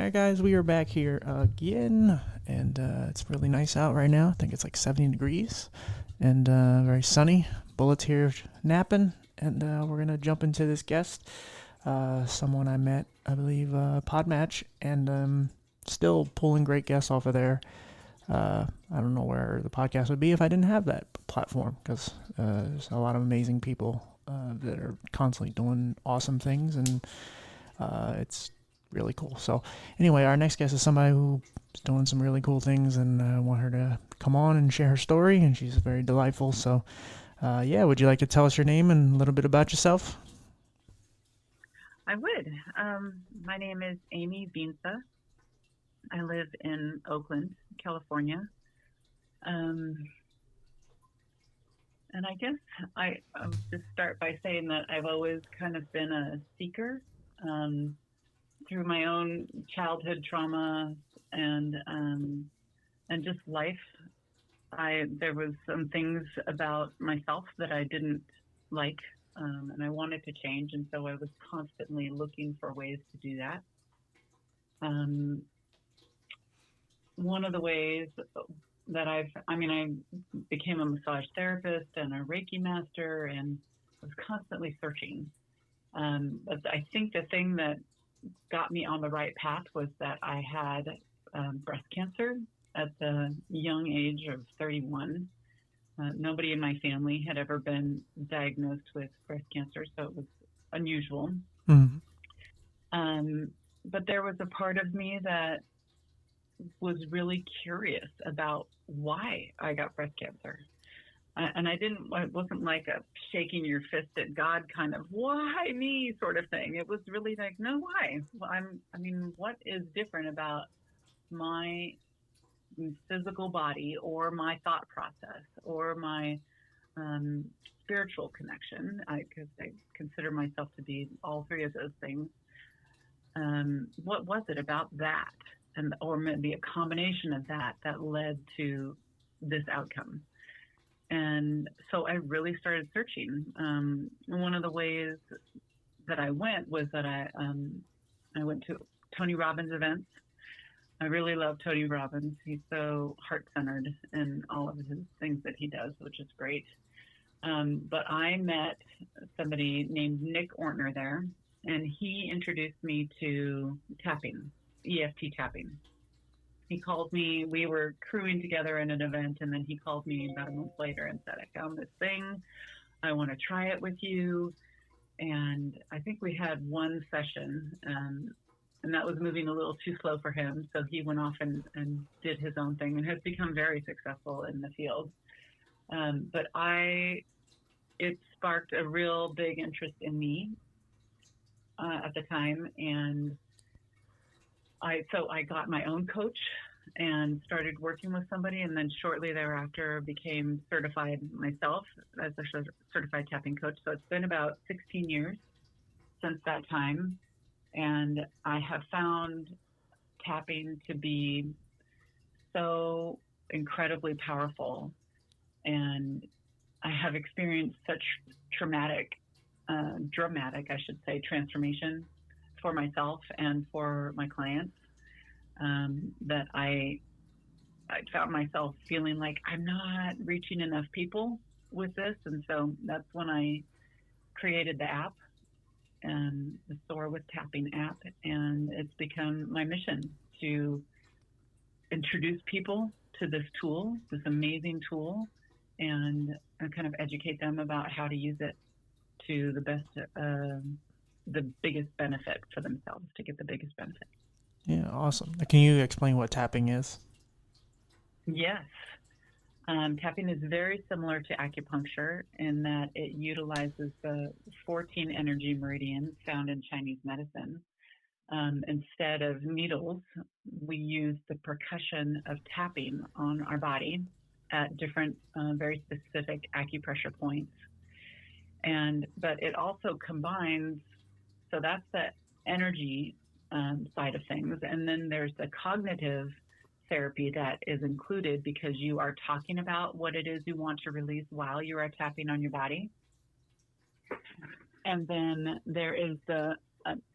Alright guys, we are back here again, and it's really nice out right now. I think it's like 70 degrees, and very sunny. Bullet's here napping, and we're going to jump into this guest, someone I met, I believe, Podmatch, and still pulling great guests off of there. I don't know where the podcast would be if I didn't have that platform, because there's a lot of amazing people that are constantly doing awesome things, and it's really cool. So anyway, our next guest is somebody who's doing some really cool things, and I want her to come on and share her story, and she's very delightful. So would you like to tell us your name and a little bit about yourself? I would. My name is Amy Vincze. I live in Oakland, California. And I guess I'll just start by saying that I've always kind of been a seeker. Through my own childhood trauma and just life, there was some things about myself that I didn't like, and I wanted to change, and so I was constantly looking for ways to do that. One of the ways that I became a massage therapist and a Reiki Master, and was constantly searching. But I think the thing that got me on the right path was that I had breast cancer at the young age of 31. Nobody in my family had ever been diagnosed with breast cancer, so it was unusual. Mm-hmm. But there was a part of me that was really curious about why I got breast cancer. And it wasn't like a shaking your fist at God kind of, why me sort of thing. It was really like, no, why? Well, what is different about my physical body or my thought process or my spiritual connection? Because I consider myself to be all three of those things. What was it about that? Or maybe a combination of that led to this outcome. And so I really started searching. One of the ways that I went was that I went to Tony Robbins events. I really love Tony Robbins. He's so heart-centered in all of his things that he does, which is great. But I met somebody named Nick Ortner there, and he introduced me to tapping, EFT tapping. He called me, we were crewing together in an event, and then he called me about a month later and said, I found this thing, I want to try it with you. And I think we had one session, and that was moving a little too slow for him, so he went off and did his own thing and has become very successful in the field. But it sparked a real big interest in me at the time, and so I got my own coach and started working with somebody, and then shortly thereafter became certified myself as a certified tapping coach. So it's been about 16 years since that time, and I have found tapping to be so incredibly powerful, and I have experienced such dramatic, I should say, transformation for myself and for my clients, that I found myself feeling like I'm not reaching enough people with this. And so that's when I created the app, the Soar with Tapping app. And it's become my mission to introduce people to this tool, this amazing tool, and kind of educate them about how to use it to the biggest benefit for themselves, to get the biggest benefit. Yeah, awesome. Can you explain what tapping is? Yes. Tapping is very similar to acupuncture in that it utilizes the 14 energy meridians found in Chinese medicine. Instead of needles, we use the percussion of tapping on our body at different, very specific acupressure points. But it also combines, so that's the energy side of things. And then there's the cognitive therapy that is included because you are talking about what it is you want to release while you are tapping on your body. And then there is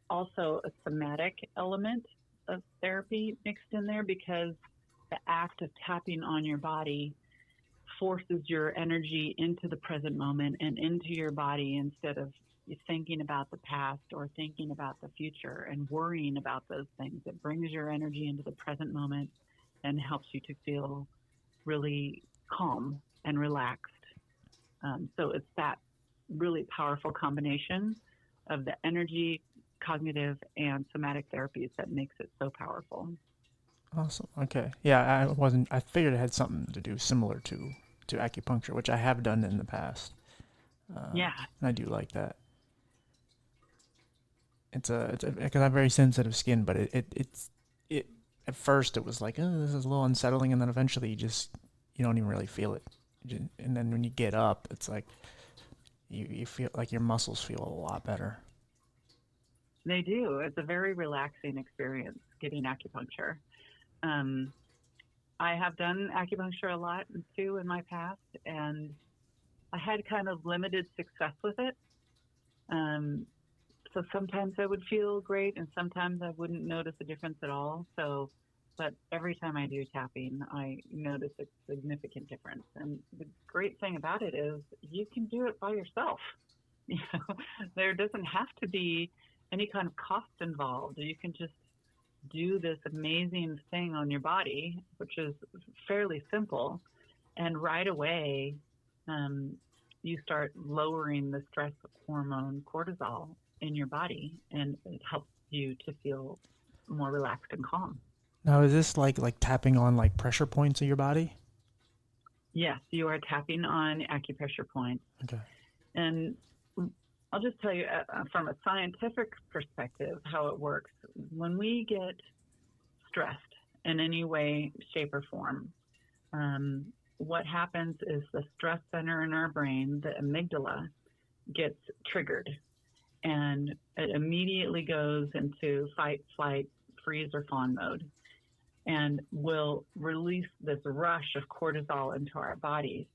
also a somatic element of therapy mixed in there, because the act of tapping on your body forces your energy into the present moment and into your body, instead of thinking about the past or thinking about the future and worrying about those things. It brings your energy into the present moment and helps you to feel really calm and relaxed. So it's that really powerful combination of the energy, cognitive, and somatic therapies that makes it so powerful. Awesome. Okay. Yeah, I figured it had something to do similar to acupuncture, which I have done in the past. Yeah, And I do like that. It's because I have very sensitive skin, but it at first it was like, oh, this is a little unsettling, and then eventually you don't even really feel it. And then when you get up, it's like you feel like your muscles feel a lot better. they do. It's a very relaxing experience getting acupuncture. Um, I have done acupuncture a lot too in my past, and I had kind of limited success with it. Um, so sometimes I would feel great, and sometimes I wouldn't notice a difference at all. So, but every time I do tapping, I notice a significant difference. And the great thing about it is you can do it by yourself. You know, there doesn't have to be any kind of cost involved. You can just do this amazing thing on your body, which is fairly simple, and right away, um, you start lowering the stress hormone cortisol in your body, and it helps you to feel more relaxed and calm. Now, is this like tapping on like pressure points of your body? Yes, you are tapping on acupressure points. Okay. And I'll just tell you from a scientific perspective how it works. When we get stressed in any way, shape, or form, um, what happens is the stress center in our brain, the amygdala, gets triggered, and it immediately goes into fight, flight, freeze, or fawn mode, and will release this rush of cortisol into our bodies.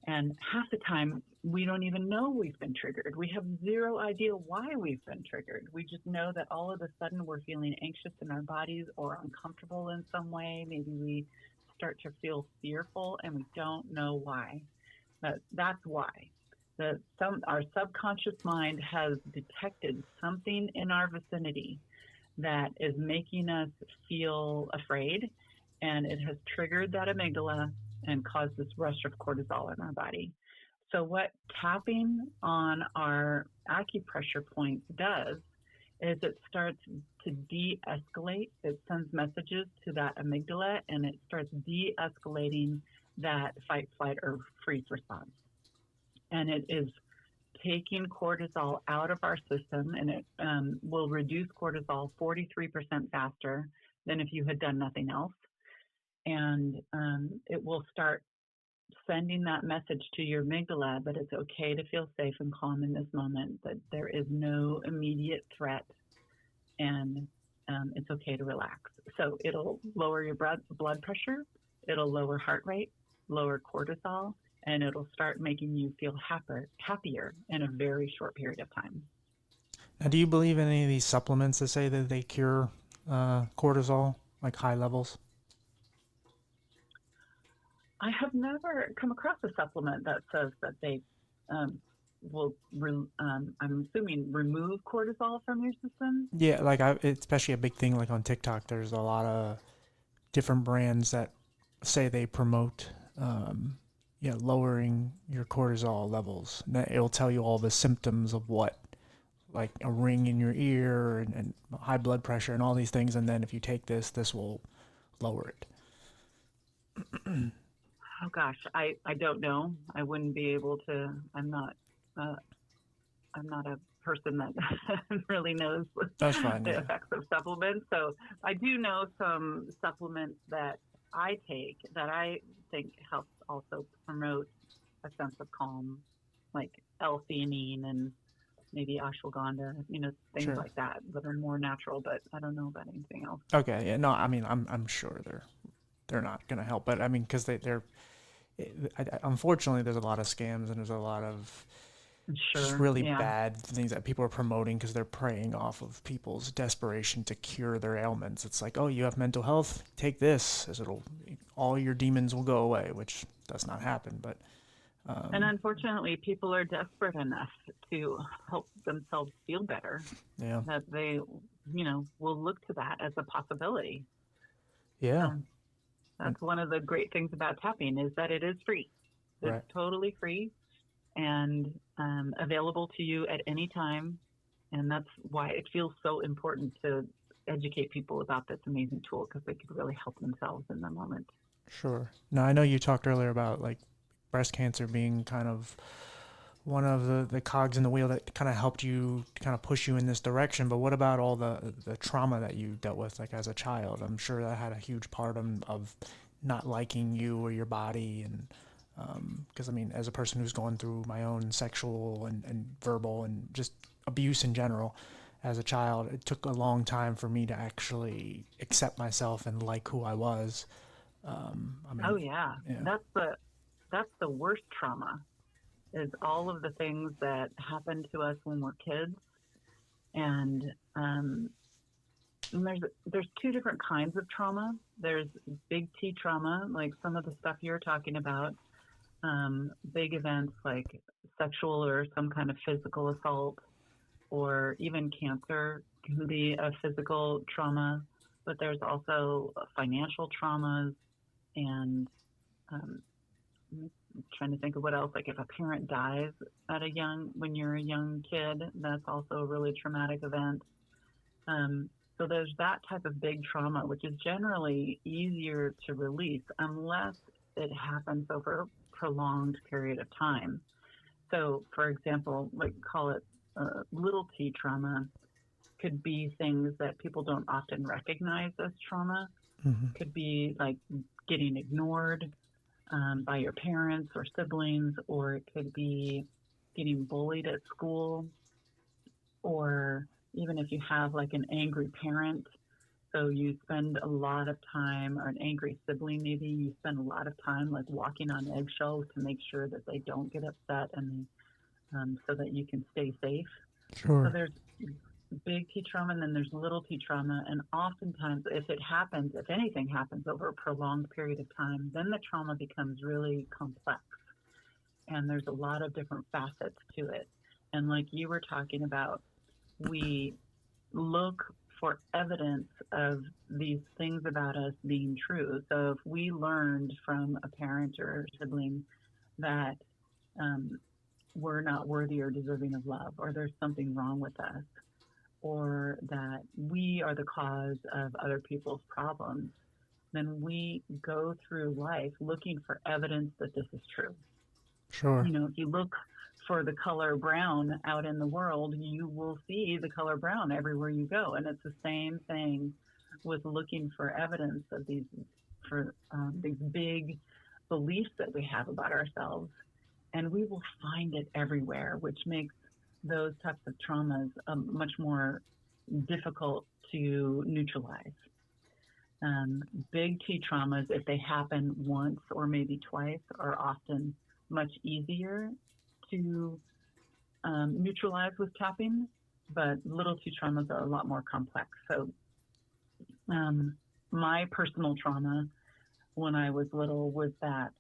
And half the time, we don't even know we've been triggered. We have zero idea why we've been triggered. We just know that all of a sudden we're feeling anxious in our bodies or uncomfortable in some way. Maybe we start to feel fearful and we don't know why. But that's why. Our subconscious mind has detected something in our vicinity that is making us feel afraid, and it has triggered that amygdala and caused this rush of cortisol in our body. So, what tapping on our acupressure points does is it starts to de escalate. It sends messages to that amygdala, and it starts de escalating that fight, flight, or freeze response. And it is taking cortisol out of our system, and it will reduce cortisol 43% faster than if you had done nothing else. And it will start sending that message to your amygdala that it's okay to feel safe and calm in this moment, that there is no immediate threat, and it's okay to relax. So it'll lower your blood pressure, it'll lower heart rate, lower cortisol, and it'll start making you feel happier in a very short period of time. Now, do you believe in any of these supplements that say that they cure cortisol, like high levels? I have never come across a supplement that says that they um, will, I'm assuming, remove cortisol from your system. Yeah, like especially a big thing like on TikTok. There's a lot of different brands that say they promote, lowering your cortisol levels. And it'll tell you all the symptoms of what, like a ring in your ear and high blood pressure and all these things. And then if you take this, this will lower it. Oh gosh, I don't know. I wouldn't be able to. Uh, I'm not a person that really knows That's fine. the Yeah. effects of supplements. So I do know some supplements that I take that I think helps also promote a sense of calm, like L-theanine and maybe ashwagandha, things Sure. like that are more natural. But I don't know about anything else. Okay. Yeah. No. I mean, I'm sure they're not gonna help, but I mean, because unfortunately there's a lot of scams and there's a lot of just Sure. really Yeah. bad things that people are promoting because they're preying off of people's desperation to cure their ailments. It's like, oh, you have mental health, take this, as it'll all your demons will go away, which does not happen. But And unfortunately, people are desperate enough to help themselves feel better yeah, that they, will look to that as a possibility. yeah, So and that's one of the great things about tapping is that it is free. It's right. totally free and available to you at any time. And that's why it feels so important to educate people about this amazing tool because they could really help themselves in the moment. Sure. Now, I know you talked earlier about like breast cancer being kind of one of the cogs in the wheel that kind of helped you kind of push you in this direction. But what about all the trauma that you dealt with like as a child? I'm sure that had a huge part of not liking you or your body. And because I mean, as a person who's gone through my own sexual and verbal and just abuse in general as a child, it took a long time for me to actually accept myself and like who I was. I Oh mean, yeah, yeah. that's the worst trauma is all of the things that happen to us when we're kids, and um, and there's two different kinds of trauma. There's big T trauma, like some of the stuff you're talking about, big events like sexual or some kind of physical assault, or even cancer can be a physical trauma. But there's also financial traumas and um, I'm trying to think of what else. Like if a parent dies when you're a young kid, that's also a really traumatic event. So there's that type of big trauma, which is generally easier to release unless it happens over a prolonged period of time. So, for example, like call it little t trauma, could be things that people don't often recognize as trauma. Hmm. Could be like getting ignored by your parents or siblings, or it could be getting bullied at school, or even if you have like an angry parent. So you spend a lot of time, or an angry sibling, maybe you spend a lot of time like walking on eggshells to make sure that they don't get upset and so that you can stay safe. So Sure. there's big T trauma and then there's little T trauma. And oftentimes, if anything happens over a prolonged period of time, then the trauma becomes really complex. And there's a lot of different facets to it. And like you were talking about, we look for evidence of these things about us being true. So if we learned from a parent or sibling that um, we're not worthy or deserving of love, or there's something wrong with us, or that we are the cause of other people's problems, then we go through life looking for evidence that this is true. Sure. If you look for the color brown out in the world, you will see the color brown everywhere you go. And it's the same thing with looking for evidence of these big beliefs that we have about ourselves, and we will find it everywhere, which makes those types of traumas much more difficult to neutralize. Um, Big T traumas, if they happen once or maybe twice, are often much easier to neutralize with tapping, but little T traumas are a lot more complex. So, um, my personal trauma when I was little was that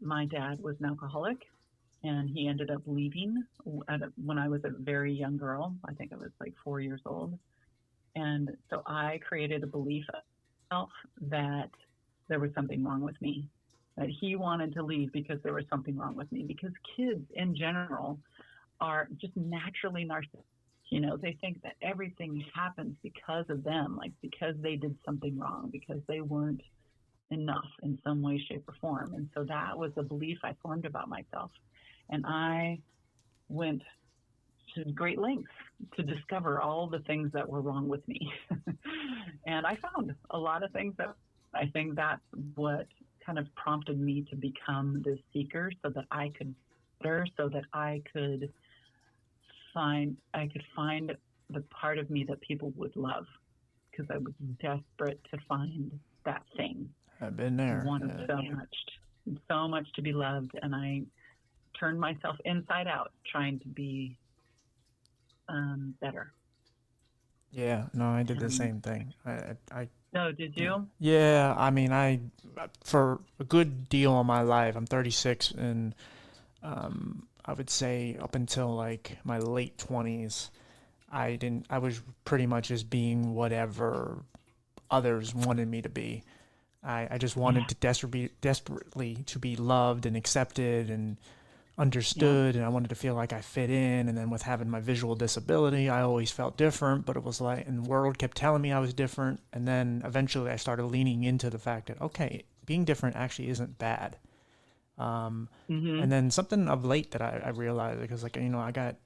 my dad was an alcoholic and he ended up leaving when I was a very young girl. I think I was like 4 years old. And so I created a belief of myself that there was something wrong with me, that he wanted to leave because there was something wrong with me. Because kids in general are just naturally narcissistic. They think that everything happens because of them, like because they did something wrong, because they weren't enough in some way, shape, or form. And so that was the belief I formed about myself. And I went to great lengths to discover all the things that were wrong with me. And I found a lot of things that I think that's what kind of prompted me to become this seeker so that I could better, so that I could find the part of me that people would love because I was desperate to find that thing. I've been I there. wanted Yeah. so much to be loved, and I turned myself inside out trying to be better. Yeah, no, I did the And same thing. no, did Yeah. you? Yeah, I mean, for a good deal of my life, I'm 36, and I would say up until like my late 20s, I was pretty much just being whatever others wanted me to be. I just Yeah. wanted to desperately to be loved and accepted and Yeah. understood, and I wanted to feel like I fit in. And then with having my visual disability, I always felt different, but it was like, and the world kept telling me I was different. And then eventually I started leaning into the fact that, okay, being different actually isn't bad. Um, and Mhm. then something of late that I realized, because like, I got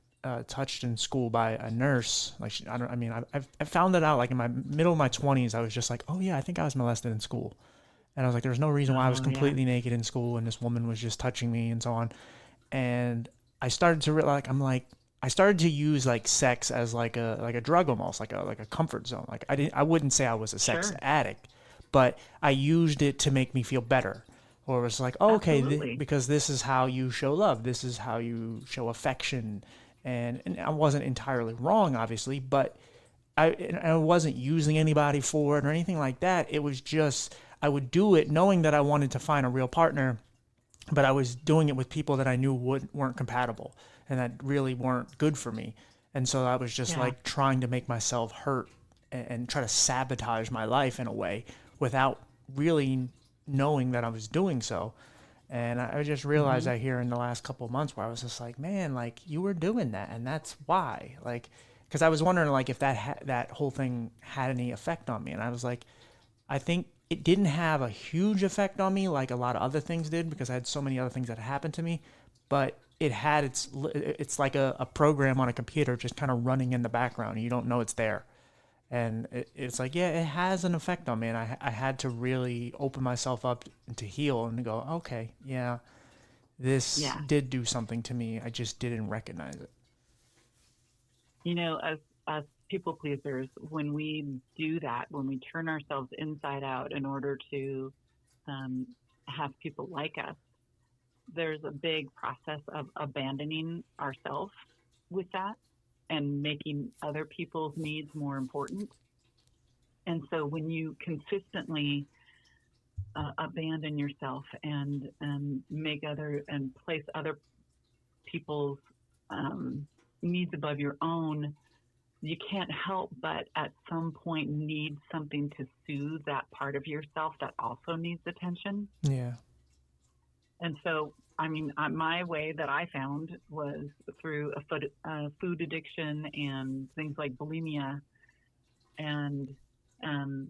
touched in school by a nurse. Like, I don't, I mean, I found it out like in my middle of my 20s. I was just like, oh yeah, I think I was molested in school. And I was like, there's no reason why I was Oh yeah. completely naked in school and this woman was just touching me and so on. And I started to realize, like, I started to use like sex as like a drug, almost like a comfort zone. Like I wouldn't say I was a sex Sure. addict, but I used it to make me feel better. Or it was like, oh, okay, Absolutely. because this is how you show love, this is how you show affection. And I wasn't entirely wrong, obviously, but I wasn't using anybody for it or anything like that. It was just I would do it knowing that I wanted to find a real partner, but I was doing it with people that I knew weren't compatible and that really weren't good for me. And so I was just Yeah. like trying to make myself hurt and try to sabotage my life in a way without really knowing that I was doing so. And I just realized Mhm. that here in the last couple of months where I was just like, man, like you were doing that, and that's why. Like, because I was wondering like if that whole thing had any effect on me, and I was like, I think it didn't have a huge effect on me like a lot of other things did because I had so many other things that happened to me, but it had it's like a program on a computer just kind of running in the background. You don't know it's there. And it's like, yeah, it has an effect on me. And I had to really open myself up to heal and go, okay, yeah, this Yeah. did do something to me. I just didn't recognize it. As people pleasers, when we do that, when we turn ourselves inside out in order to um, have people like us, there's a big process of abandoning ourselves with that and making other people's needs more important. And so when you consistently abandon yourself and make other and place other people's um, needs above your own, you can't help but at some point need something to soothe that part of yourself that also needs attention. Yeah. And so, I mean, my way that I found was through food addiction and things like bulimia. And um,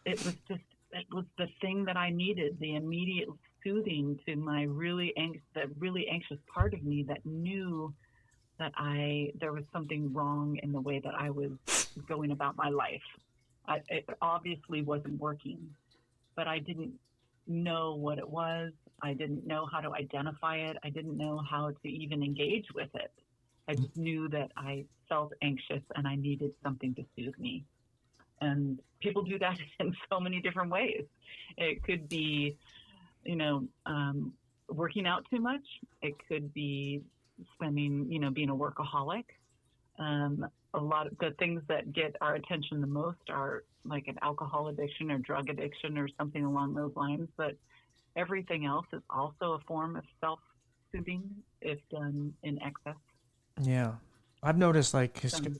it was the thing that I needed, the immediate soothing to my the really anxious part of me that knew that there was something wrong in the way that I was going about my life. It obviously wasn't working, but I didn't know what it was. I didn't know how to identify it. I didn't know how to even engage with it. I just knew that I felt anxious and I needed something to soothe me. And people do that in so many different ways. It could be, you know, working out too much. It could be being a workaholic. A lot of the things that get our attention the most are like an alcohol addiction or drug addiction or something along those lines. But everything else is also a form of self soothing if done in excess. Yeah. I've noticed like, Um,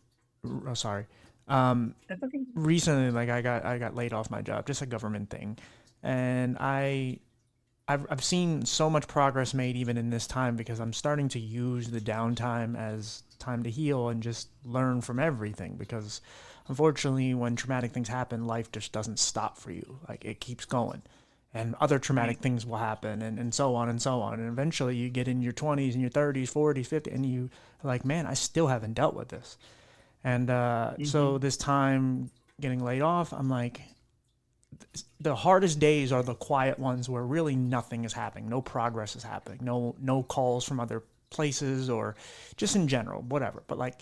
oh, sorry. Um, that's okay. Recently, like I got laid off my job, just a government thing. And I've seen so much progress made even in this time because I'm starting to use the downtime as time to heal and just learn from everything because unfortunately when traumatic things happen, life just doesn't stop for you. Like it keeps going. And other traumatic Right. things will happen and so on and so on. And eventually you get in your 20s and your 30s, 40s, 50s, and you are like, man, I still haven't dealt with this. And Mm-hmm. so this time getting laid off, I'm like, the hardest days are the quiet ones where really nothing is happening, no progress is happening, no calls from other places or just in general, whatever. But like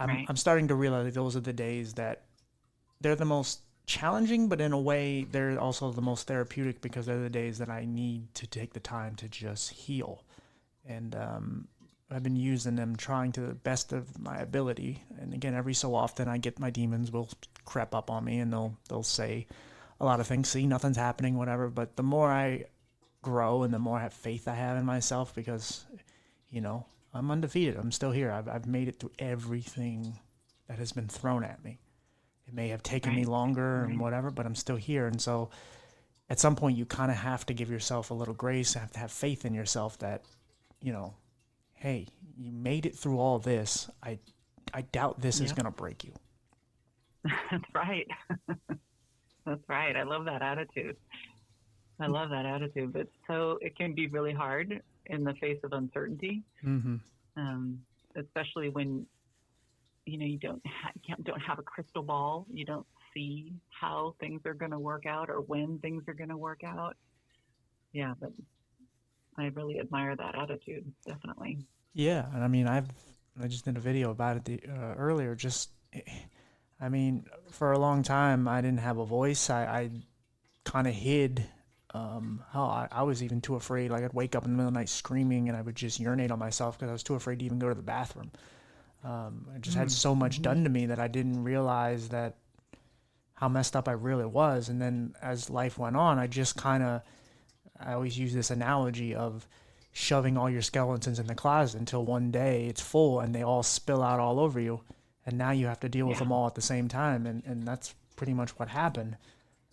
Right. I'm starting to realize that those are the days that they're the most challenging, but in a way they're also the most therapeutic because they're the days that I need to take the time to just heal And I've been using them, trying to the best of my ability. And again, every so often, I get my demons will creep up on me, and they'll say a lot of things. See, nothing's happening, whatever. But the more I grow, and the more I have faith I have in myself, because I'm undefeated. I'm still here. I've made it through everything that has been thrown at me. It may have taken me Right. longer and Right. whatever, but I'm still here. And so at some point, you kind of have to give yourself a little grace, have to have faith in yourself that, you know, hey, you made it through all this. I doubt this is Yep. going to break you. That's right. That's right. I love that attitude. I love that attitude. But so it can be really hard in the face of uncertainty, Mm-hmm. um, especially when you don't have a crystal ball. You don't see how things are going to work out or when things are going to work out. Yeah, but I really admire that attitude. Definitely. Yeah, and I mean, I just did a video about it earlier. Just, I mean, for a long time, I didn't have a voice. I kind of hid. I was even too afraid. Like I'd wake up in the middle of the night screaming, and I would just urinate on myself because I was too afraid to even go to the bathroom. I just had so much Mm-hmm. done to me that I didn't realize that how messed up I really was. And then as life went on, I always use this analogy of shoving all your skeletons in the closet until one day it's full and they all spill out all over you. And now you have to deal with Yeah. them all at the same time. And that's pretty much what happened.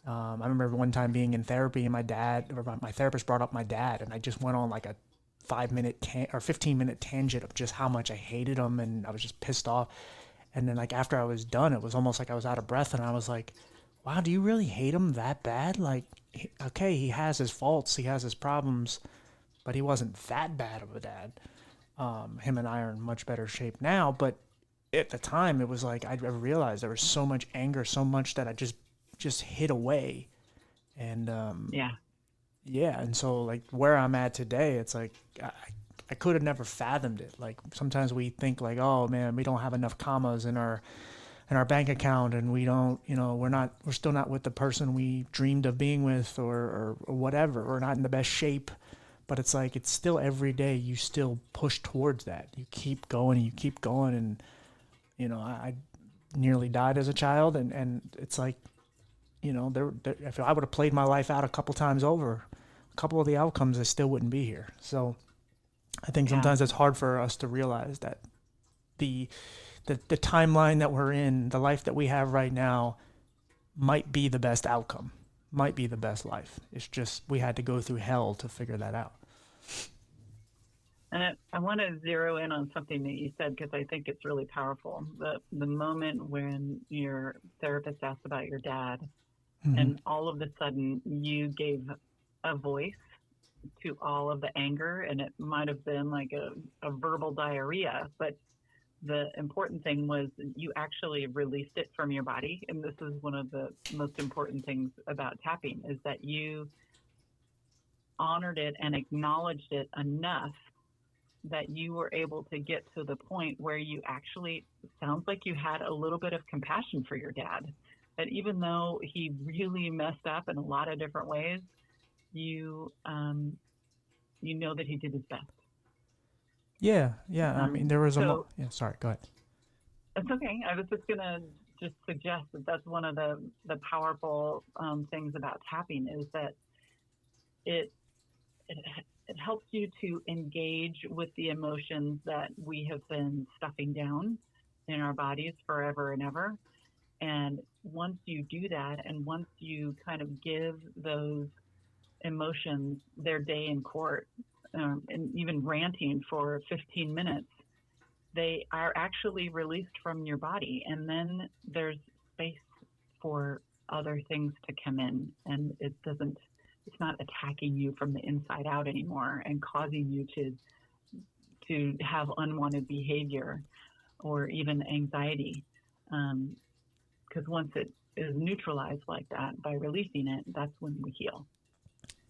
I remember one time being in therapy and my therapist brought up my dad, and I just went on like a 5 minute or 15-minute tangent of just how much I hated him, and I was just pissed off. And then like after I was done, it was almost like I was out of breath, and I was like, "Wow, do you really hate him that bad? Like, okay, he has his faults, he has his problems, but he wasn't that bad of a dad." Him and I are in much better shape now, but at the time, it was like I realized there was so much anger, so much that I just hid away, and Yeah. yeah, and so like where I'm at today, it's like I could have never fathomed it. Like sometimes we think like, oh man, we don't have enough commas in our bank account, and we don't, we're still not with the person we dreamed of being with, or whatever. We're not in the best shape, but it's like it's still every day you still push towards that. You keep going and you keep going, and I nearly died as a child, and it's like if I would have played my life out a couple times over, a couple of the outcomes I still wouldn't be here. So I think Yeah. sometimes it's hard for us to realize that the the timeline that we're in, the life that we have right now, might be the best outcome, might be the best life. It's just we had to go through hell to figure that out. And I want to zero in on something that you said because I think it's really powerful. The moment when your therapist asked about your dad, Mm-hmm. and all of a sudden you gave a voice to all of the anger, and it might have been like a verbal diarrhea, but the important thing was you actually released it from your body. And this is one of the most important things about tapping is that you honored it and acknowledged it enough that you were able to get to the point where you actually sounds like you had a little bit of compassion for your dad. That even though he really messed up in a lot of different ways, you you know that he did his best. Yeah, yeah. I mean, there was So yeah. Sorry, go ahead. it's okay. I was just gonna just suggest that that's one of the powerful things about tapping is that it, it it helps you to engage with the emotions that we have been stuffing down in our bodies forever and ever. And once you do that, and once you kind of give those emotions their day in court, and even ranting for 15 minutes, they are actually released from your body. And then there's space for other things to come in. And it's not attacking you from the inside out anymore and causing you to have unwanted behavior or even anxiety. Because once it is neutralized like that by releasing it, that's when we heal.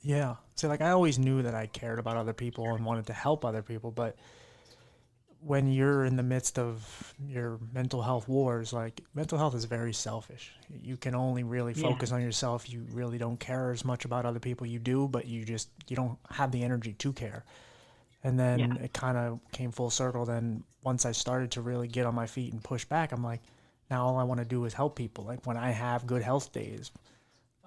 Yeah. See, like I always knew that I cared about other people and wanted to help other people, but when you're in the midst of your mental health wars, like mental health is very selfish. You can only really Yeah. focus on yourself. You really don't care as much about other people. You do, but you don't have the energy to care. And then Yeah. it kind of came full circle. Then once I started to really get on my feet and push back, I'm like, now all I want to do is help people. Like when I have good health days,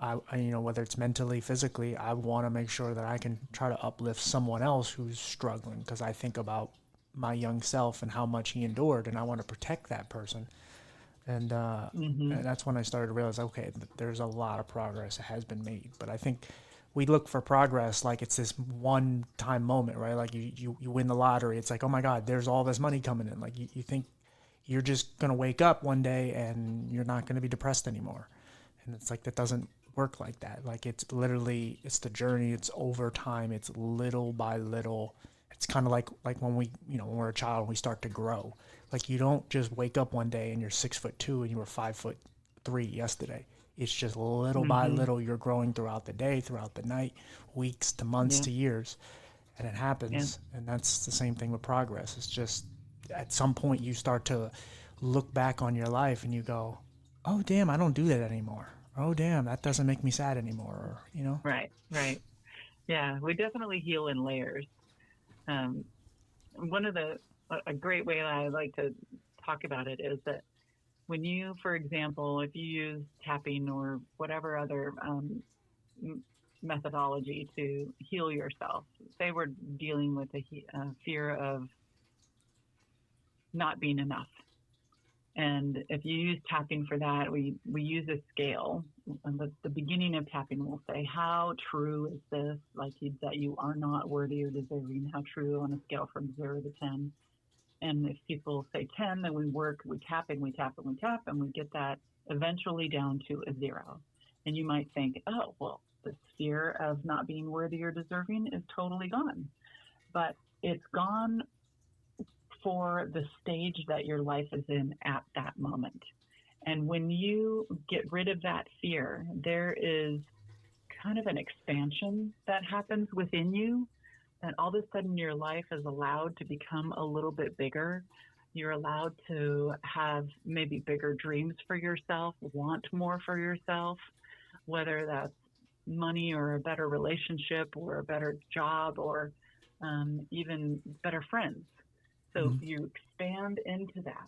whether it's mentally, physically, I want to make sure that I can try to uplift someone else who's struggling, because I think about my young self and how much he endured, and I want to protect that person. And, uh, Hmm. and that's when I started to realize, okay, there's a lot of progress that has been made. But I think we look for progress like it's this one time moment, right? Like you win the lottery. It's like, oh my God, there's all this money coming in. Like you think you're just going to wake up one day and you're not going to be depressed anymore. And it's like, that doesn't work like that. Like it's literally, it's the journey. It's over time. It's little by little. It's kind of like when when we're a child, we start to grow. Like you don't just wake up one day and you're 6'2" and you were 5'3" yesterday. It's just little by Hmm. little you're growing throughout the day, throughout the night, weeks to months Yeah. to years, and it Yeah. happens. And that's the same thing with progress. It's just at some point you start to look back on your life and you go, "Oh damn, I don't do that anymore. Oh damn, that doesn't make me sad anymore." Or Right. Right. Yeah. We definitely heal in layers. Um, one of the a great way that I like to talk about it is that when you, for example, if you use tapping or whatever other methodology to heal yourself, say we're dealing with a fear of not being enough. And if you use tapping for that, we use a scale. And the beginning of tapping will say, how true is this? Like that you are not worthy or deserving. How true on a scale from 0 to 10. And if people say 10, then we tap and we tap and we tap, and we get that eventually down to a 0. And you might think, oh, well, the fear of not being worthy or deserving is totally gone. But it's gone for the stage that your life is in at that moment. And when you get rid of that fear, there is kind of an expansion that happens within you, and all of a sudden your life is allowed to become a little bit bigger. You're allowed to have maybe bigger dreams for yourself, want more for yourself, whether that's money or a better relationship or a better job or even better friends. So mm-hmm. you expand into that.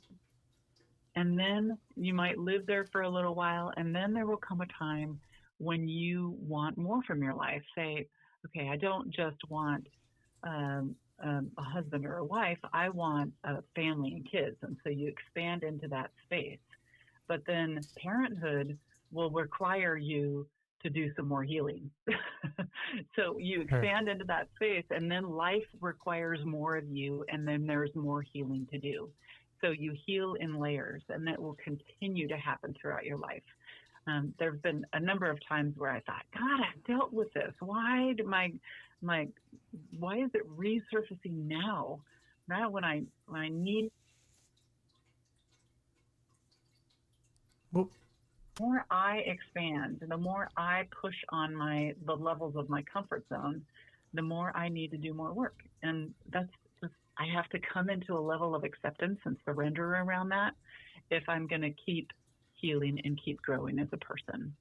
And then you might live there for a little while, and then there will come a time when you want more from your life. Say, okay, I don't just want a husband or a wife, I want a family and kids. And so you expand into that space. But then parenthood will require you to do some more healing. So you Sure. expand into that space, and then life requires more of you, and then there's more healing to do. So you heal in layers, and that will continue to happen throughout your life. There have been a number of times where I thought, God, I've dealt with this. My why is it resurfacing now? Now when I need Well, more I expand, the more I push on the levels of my comfort zone, the more I need to do more work. And that's just, I have to come into a level of acceptance and surrender around that if I'm going to keep healing and keep growing as a person.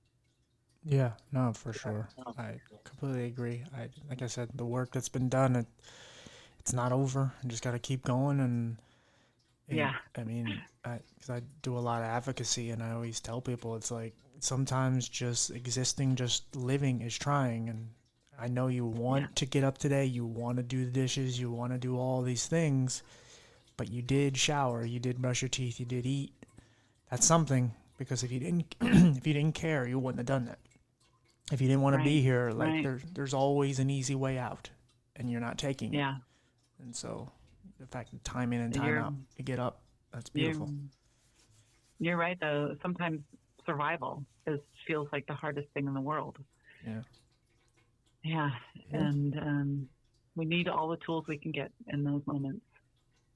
yeah, no, for sure. I completely agree. Like I said, the work that's been done, it's not over. I just got to keep going. And Yeah. I mean, because I do a lot of advocacy, and I always tell people it's like sometimes just existing, just living is trying. And I know you Yeah. want to get up today, you want to do the dishes, you want to do all these things, but you did shower, you did brush your teeth, you did eat. That's something, because if you didn't, if you didn't care, you wouldn't have done that. If you didn't want to be Right. here, like Right. there's always an easy way out, and you're not taking it. Yeah. And so the fact that time in and time You're out, you get up, that's you're beautiful. you're right though. Sometimes survival feels like the hardest thing in the world. Yeah. Yeah. Yeah. And we need all the tools we can get in those moments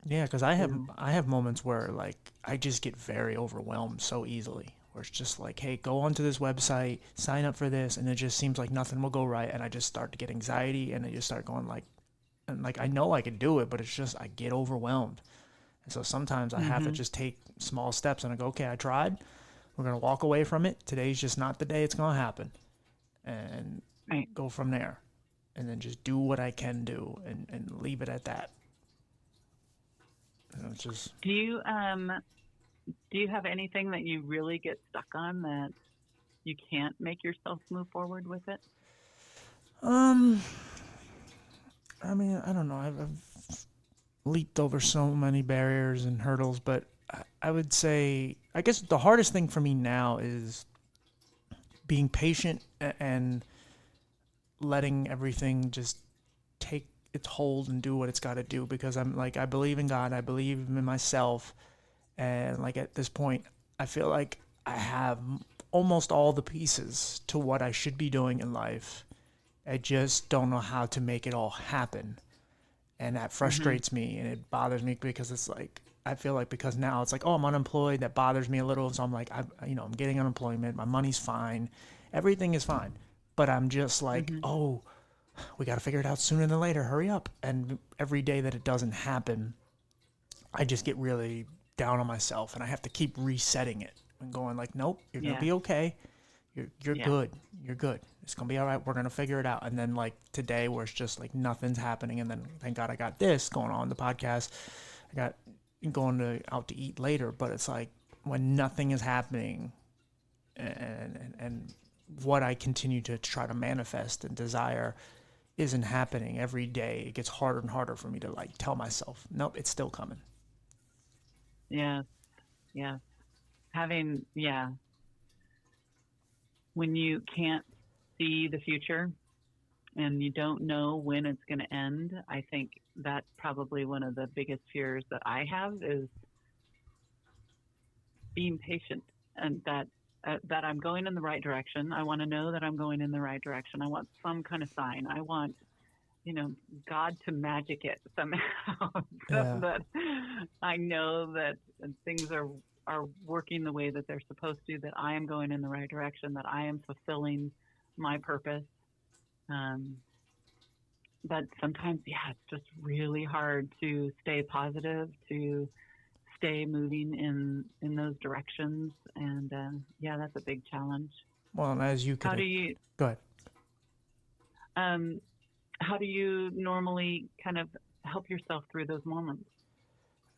Yeah, because to I have moments where like I just get very overwhelmed so easily. Where it's just like, hey, go onto this website, sign up for this, and it just seems like nothing will go right, and I just start to get anxiety, and I just start going like, and like I know I can do it, but it's just I get overwhelmed, and so sometimes I have to mm-hmm. just take small steps, and I go, okay, I tried. We're gonna walk away from it. Today's just not the day it's gonna happen, and Right. go from there. and then just do what I can do and leave it at that. It's just Do you have anything that you really get stuck on that you can't make yourself move forward with it? um I mean, I don't know. I've leaped over so many barriers and hurdles, but I would say, I guess the hardest thing for me now is being patient and letting everything just take its hold and do what it's got to do, because I'm like, I believe in God, I believe in myself, and like at this point I feel like I have almost all the pieces to what I should be doing in life. I just don't know how to make it all happen, and that Mm-hmm. frustrates me and it bothers me, because it's like, I feel like, because now it's like, oh, I'm unemployed, that bothers me a little, so I'm like, I'm getting unemployment, my money's fine, everything is fine, but I'm just like, Mm-hmm. oh, we got to figure it out sooner than later, hurry up. And every day that it doesn't happen, I just get really down on myself, and I have to keep resetting it and going like, nope, you're gonna Yeah. be okay. You're Yeah. good. You're good. It's gonna be all right. We're gonna figure it out. And then like today, where it's just like nothing's happening, and then thank God I got this going on the podcast. I got going out to eat later, but it's like when nothing is happening, and what I continue to try to manifest and desire isn't happening every day, it gets harder and harder for me to like tell myself, nope, it's still coming. Yeah. Yeah. Yeah, when you can't see the future and you don't know when it's going to end, I think that's probably one of the biggest fears that I have is being patient, and that I'm going in the right direction. I want to know that I'm going in the right direction. I want some kind of sign. I want, you know, God to magic it somehow so Yeah. that I know that things are working the way that they're supposed to, that I am going in the right direction, that I am fulfilling my purpose. Um, but sometimes, yeah, it's just really hard to stay positive, to stay moving in those directions, and yeah, that's a big challenge. Well, and as you How do could you go ahead. um, how do you normally kind of help yourself through those moments?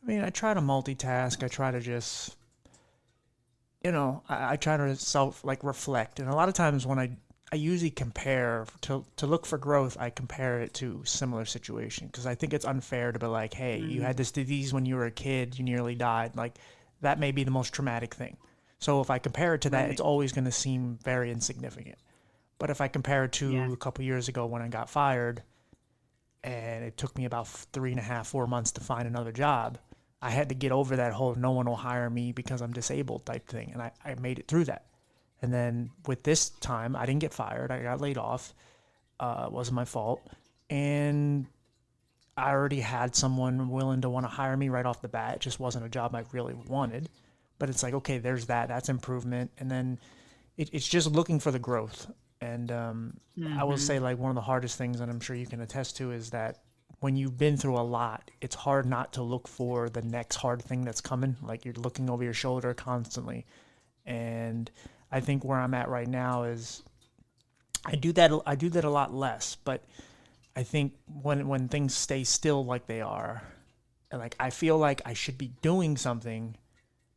I mean, I try to multitask. I try to just, I try to self like reflect. And a lot of times when I usually compare to look for growth, I compare it to similar situation, because I think it's unfair to be like, hey, you Mm, had this disease when you were a kid, you nearly died. Like that may be the most traumatic thing. So if I compare it to that, it's right. always going to seem very insignificant. But if I compare it Yeah. to a couple years ago when I got fired, and it took me about 3.5, 4 months to find another job. I had to get over that whole no one will hire me because I'm disabled type thing. And I made it through that. And then with this time, I didn't get fired. I got laid off. It wasn't my fault. And I already had someone willing to want to hire me right off the bat. It just wasn't a job I really wanted. But it's like, okay, there's that. That's improvement. And then it's just looking for the growth. And I will Mm-hmm. say, like, one of the hardest things, and I'm sure you can attest to, is that when you've been through a lot, it's hard not to look for the next hard thing that's coming. Like, you're looking over your shoulder constantly. And I think where I'm at right now is I do that a lot less, but I think when things stay still like they are, and like I feel like I should be doing something,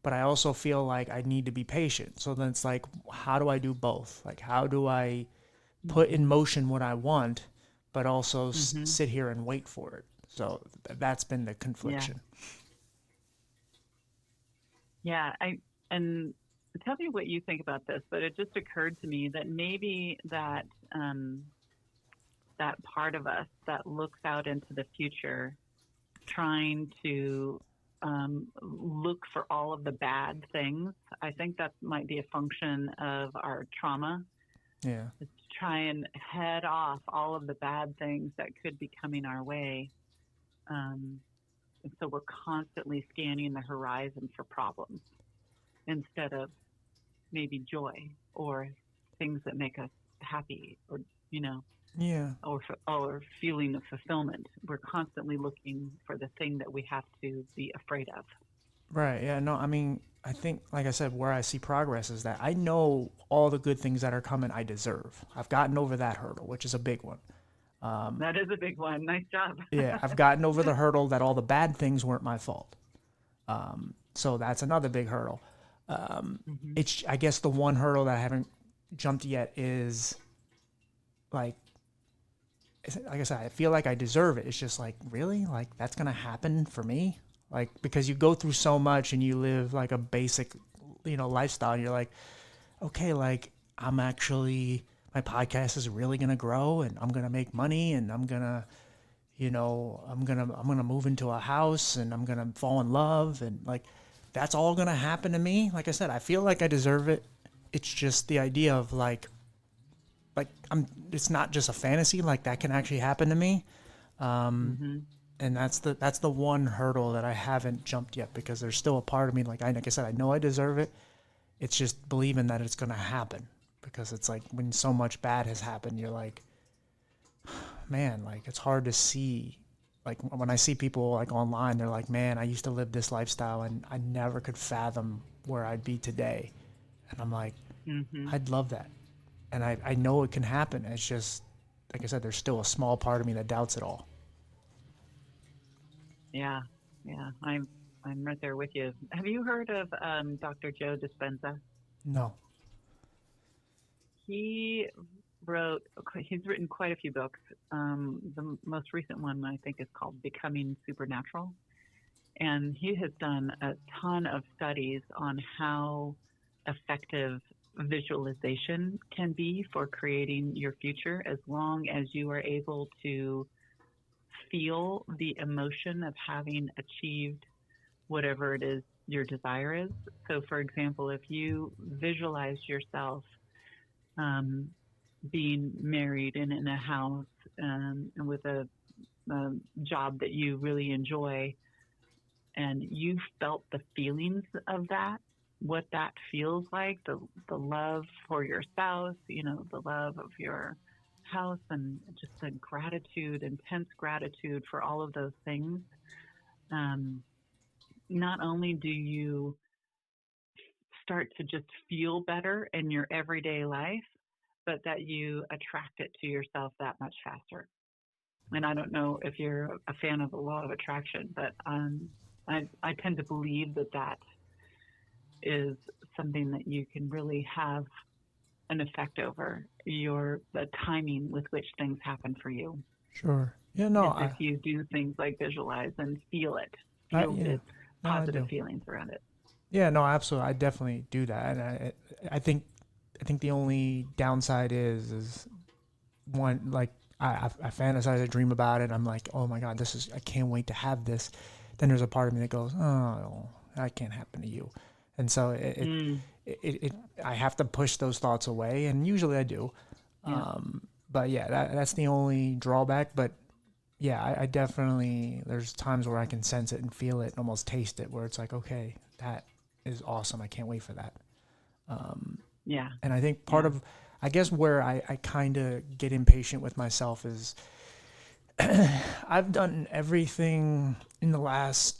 but I also feel like I need to be patient. So then it's like, how do I do both? Like, how do I put in Mm-hmm. motion what I want, but also Mm-hmm. sit here and wait for it? So that's been the Yeah. confliction. Yeah. And tell me what you think about this, but it just occurred to me that maybe um, that part of us that looks out into the future, trying to look for all of the bad things, I think that might be a function of our trauma, Yeah. is to try and head off all of the bad things that could be coming our way. Um, and so we're constantly scanning the horizon for problems instead of maybe joy or things that make us happy, or, you know, Yeah. or feeling of fulfillment. We're constantly looking for the thing that we have to be afraid of. Right. Yeah. No, I mean, I think, like I said, where I see progress is that I know all the good things that are coming I deserve. I've gotten over that hurdle, which is a big one. That is a big one. Nice job. Yeah, I've gotten over the hurdle that all the bad things weren't my fault. So that's another big hurdle. Hmm. It's, I guess, the one hurdle that I haven't jumped yet is like, like I said, I feel like I deserve it. It's just like, really? Like, that's going to happen for me? Like, because you go through so much and you live like a basic, lifestyle. And you're like, okay, like, I'm actually, my podcast is really going to grow and I'm going to make money and I'm going to, I'm gonna move into a house and I'm gonna fall in love and like that's all gonna happen to me. Like I said, I feel like I deserve it. It's just the idea of like I'm. It's not just a fantasy. Like that can actually happen to me. Hmm. And that's the one hurdle that I haven't jumped yet because there's still a part of me like I said, I know I deserve it. It's just believing that it's gonna happen because it's like when so much bad has happened, you're like, man, like it's hard to see. Like when I see people like online, they're like, man, I used to live this lifestyle and I never could fathom where I'd be today. And I'm like, Hmm. I'd love that. And I know it can happen. It's just, like I said, there's still a small part of me that doubts it all. Yeah. Yeah. I'm right there with you. Have you heard of Dr. Joe Dispenza? No. He he's written quite a few books. The most recent one I think is called Becoming Supernatural. And he has done a ton of studies on how effective visualization can be for creating your future as long as you are able to feel the emotion of having achieved whatever it is your desire is. So, for example, if you visualize yourself um, being married and in a house and with a job that you really enjoy, and you felt the feelings of that, what that feels like, the love for your spouse, the love of your house, and just the gratitude, intense gratitude for all of those things. Um, Not only do you start to just feel better in your everyday life, but that you attract it to yourself that much faster. And I don't know if you're a fan of the law of attraction, but I tend to believe that that is something that you can really have an effect over the timing with which things happen for you. Sure. Yeah. No. Is if you do things like visualize and feel Yeah. the No, I positive do. feelings around it. Yeah. No. Absolutely. I definitely do that, and I think the only downside is one like I fantasize, I dream about it. I'm like, oh my god, I can't wait to have this. Then there's a part of me that goes, oh, that can't happen to you, and so Mm, it I have to push those thoughts away, and usually I do. yeah. But yeah, that's the only drawback. But yeah, I definitely there's times where I can sense it and feel it and almost taste it, where it's like, okay, that is awesome. I can't wait for that. Yeah. And I think part Yeah. of, I guess, where I kind of get impatient with myself is I've done everything in the last,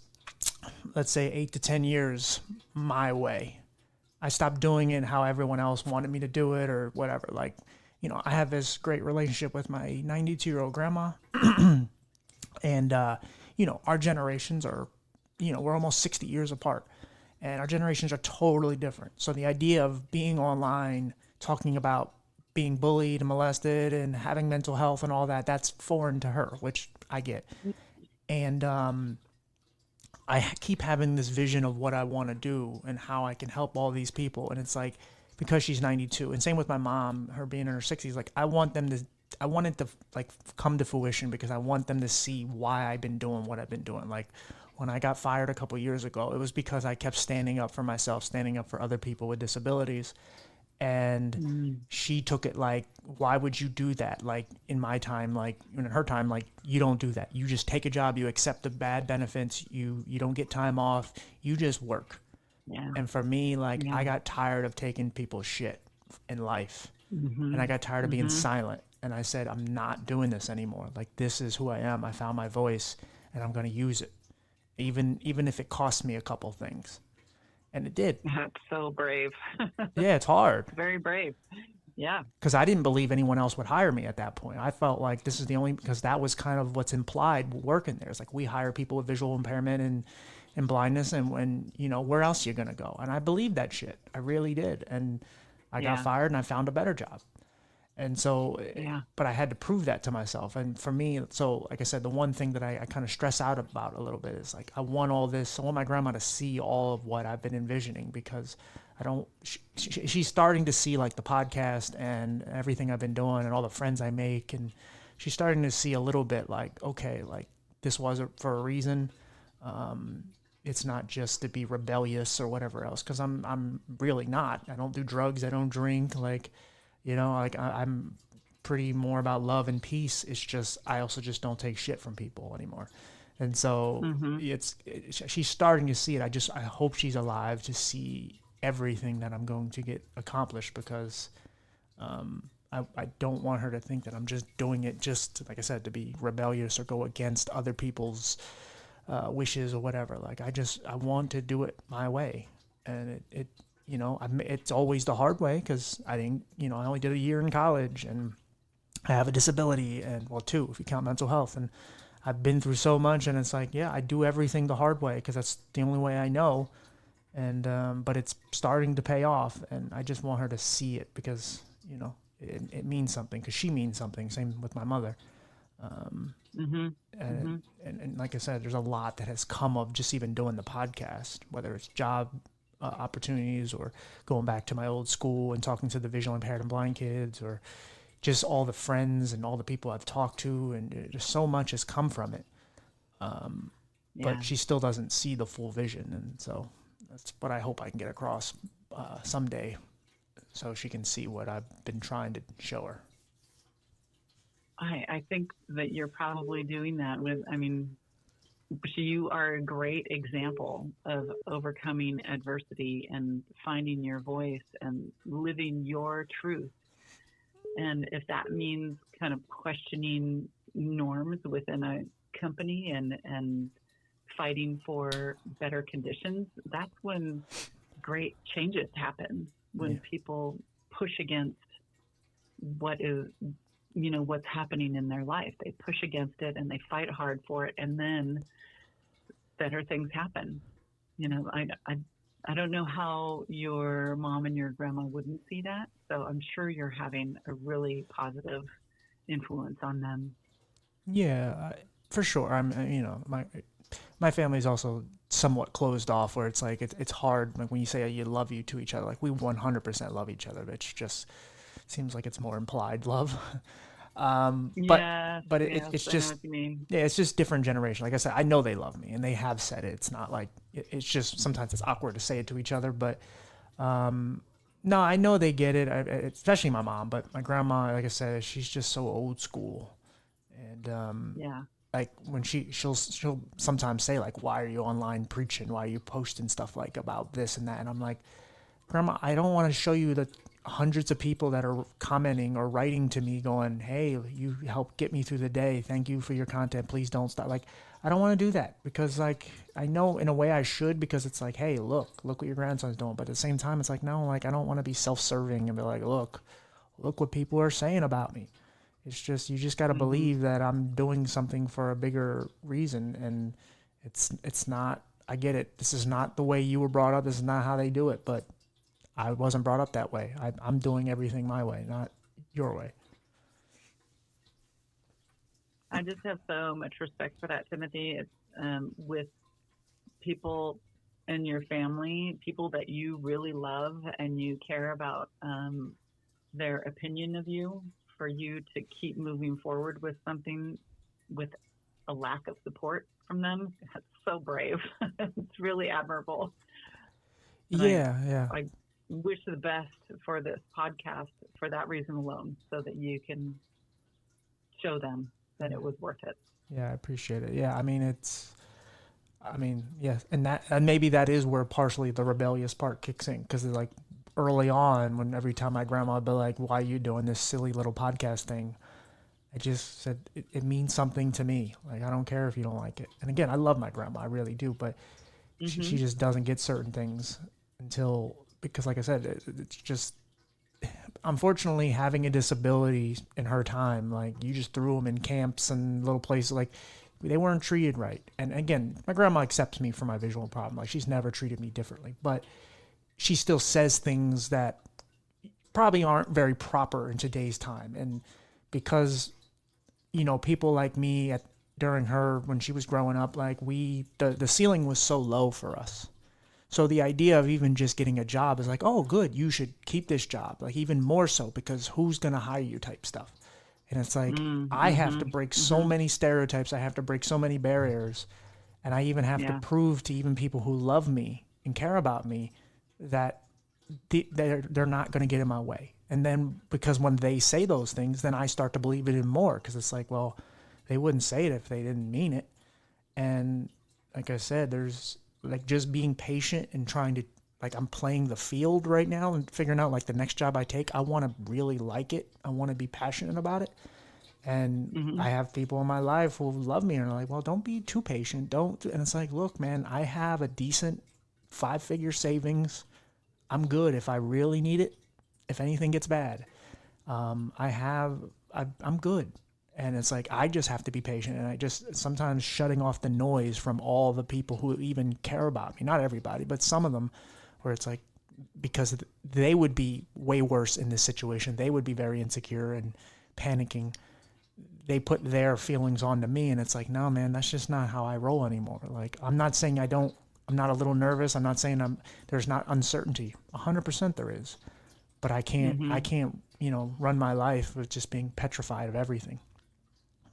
let's say, 8 to 10 years my way. I stopped doing it how everyone else wanted me to do it or whatever. Like, I have this great relationship with my 92-year-old grandma. And, our generations are, we're almost 60 years apart. And our generations are totally different. So the idea of being online, talking about being bullied and molested and having mental health and all that, that's foreign to her, which I get. And I keep having this vision of what I want to do and how I can help all these people. And it's like, because she's 92, and same with my mom, her being in her 60s, like I want it to like come to fruition because I want them to see why I've been doing what I've been doing. Like when I got fired a couple years ago, it was because I kept standing up for myself, standing up for other people with disabilities. And Mm, she took it like, why would you do that? Like in my time, like in her time, like you don't do that. You just take a job, you accept the bad benefits, you don't get time off, you just work. yeah. And for me, like Yeah. I got tired of taking people's shit in life. And I Mhm. got tired of being Mhm. silent. And I said, I'm not doing this anymore. Like this is who I am. I found my voice and I'm gonna use it. Even if it costs me a couple things. And it did. That's so brave. Yeah, it's hard. Very brave. Yeah. because I didn't believe anyone else would hire me at that point. I felt like this is the only, because that was kind of what's implied working there. It's like we hire people with visual impairment and blindness, and when, you know, where else are you going to go? And I believed that shit. I really did. And I got Yeah. fired and I found a better job. And so, Yeah. but I had to prove that to myself. And for me, so like I said, the one thing that I kind of stress out about a little bit is like, I want all this. I want my grandma to see all of what I've been envisioning, because I don't, she's starting to see like the podcast and everything I've been doing and all the friends I make. And she's starting to see a little bit like, okay, like this was for a reason. It's not just to be rebellious or whatever else. Cause I'm really not. I don't do drugs. I don't drink. Like, you know, like I'm pretty more about love and peace. It's just I also just don't take shit from people anymore, and so Mm-hmm. she's starting to see it. I hope she's alive to see everything that I'm going to get accomplished, because I don't want her to think that I'm just doing it just, like I said, to be rebellious or go against other people's wishes or whatever. Like I want to do it my way, and it you know, it's always the hard way, because I didn't, you know, I only did a year in college, and I have a disability, and well, two if you count mental health, and I've been through so much, and it's like, yeah, I do everything the hard way because that's the only way I know, and but it's starting to pay off, and I just want her to see it, because you know it means something, because she means something. Same with my mother. Mm-hmm. Mm-hmm. And like I said, there's a lot that has come of just even doing the podcast, whether it's job opportunities, or going back to my old school and talking to the visually impaired and blind kids, or just all the friends and all the people I've talked to, and just so much has come from it. Yeah. But she still doesn't see the full vision, and so that's what I hope I can get across someday, so she can see what I've been trying to show her. I think that you're probably doing that with, I mean, you are a great example of overcoming adversity and finding your voice and living your truth. And if that means kind of questioning norms within a company and fighting for better conditions, that's when great changes happen, Yeah. when people push against what is, you know, what's happening in their life. They push against it and they fight hard for it, and then better things happen. You know, I don't know how your mom and your grandma wouldn't see that. So I'm sure you're having a really positive influence on them. Yeah, for sure. You know, my family's also somewhat closed off, where it's like it's hard. Like when you say you love you to each other, like we 100% love each other. It's just seems like it's more implied love. Um, but Yes, but yes, it's I know just, what you mean. yeah, it's just different generation. Like I said, I know they love me and they have said it. It's not like it's just sometimes it's awkward to say it to each other, but no, I know they get it. Especially my mom, but my grandma, like I said, she's just so old school, and Yeah. like when she'll sometimes say like, why are you online preaching, why are you posting stuff like about this and that, and I'm like, Grandma, I don't want to show you the hundreds of people that are commenting or writing to me going, hey, you helped get me through the day, thank you for your content, please don't stop. Like I don't want to do that, because like I know in a way I should, because it's like, hey, look what your grandson's doing, but at the same time it's like, no, like I don't want to be self-serving and be like, look what people are saying about me. It's just, you just got to Hmm. believe that I'm doing something for a bigger reason, and it's not. I get it. This is not the way you were brought up. This is not how they do it. But I wasn't brought up that way. I'm doing everything my way, not your way. I just have so much respect for that, Timothy. It's with people in your family, people that you really love and you care about their opinion of you, for you to keep moving forward with something with a lack of support from them. That's so brave. It's really admirable. And Yeah, yeah, I wish the best for this podcast for that reason alone, so that you can show them that it yeah, was worth it. yeah. I appreciate it. Yeah, I mean yeah, and maybe that is where partially the rebellious part kicks in, because like early on, when every time my grandma would be like, "Why are you doing this silly little podcast thing?" I just said it means something to me. Like I don't care if you don't like it. And again, I love my grandma, I really do, but she Mm-hmm. just doesn't get certain things until, because like I said, it's just unfortunately, having a disability in her time, like you just threw them in camps and little places, like they weren't treated right. And again, my grandma accepts me for my visual problem. Like she's never treated me differently, but she still says things that probably aren't very proper in today's time. And because, people like me during her, when she was growing up, like the ceiling was so low for us. So the idea of even just getting a job is like, oh, good, you should keep this job. Like even more so because who's going to hire you type stuff. And it's like, I have to break so many stereotypes. I have to break so many barriers. And I even have to prove to even people who love me and care about me that they're not going to get in my way. And then because when they say those things, then I start to believe it even more because it's like, well, they wouldn't say it if they didn't mean it. And like I said, there's like just being patient and trying to, like, I'm playing the field right now and figuring out like the next job I take, I want to really like it. I want to be passionate about it. And I have people in my life who love me and are like, well, don't be too patient. Don't. And it's like, look, man, I have a decent 5-figure savings. I'm good if I really need it. If anything gets bad, I'm good. And it's like, I just have to be patient. And I just sometimes shutting off the noise from all the people who even care about me. Not everybody, but some of them, where it's like, because they would be way worse in this situation. They would be very insecure and panicking. They put their feelings onto me. And it's like, no, man, that's just not how I roll anymore. Like, I'm not saying I'm not a little nervous. I'm not saying there's not uncertainty. 100% there is. But I can't, run my life with just being petrified of everything.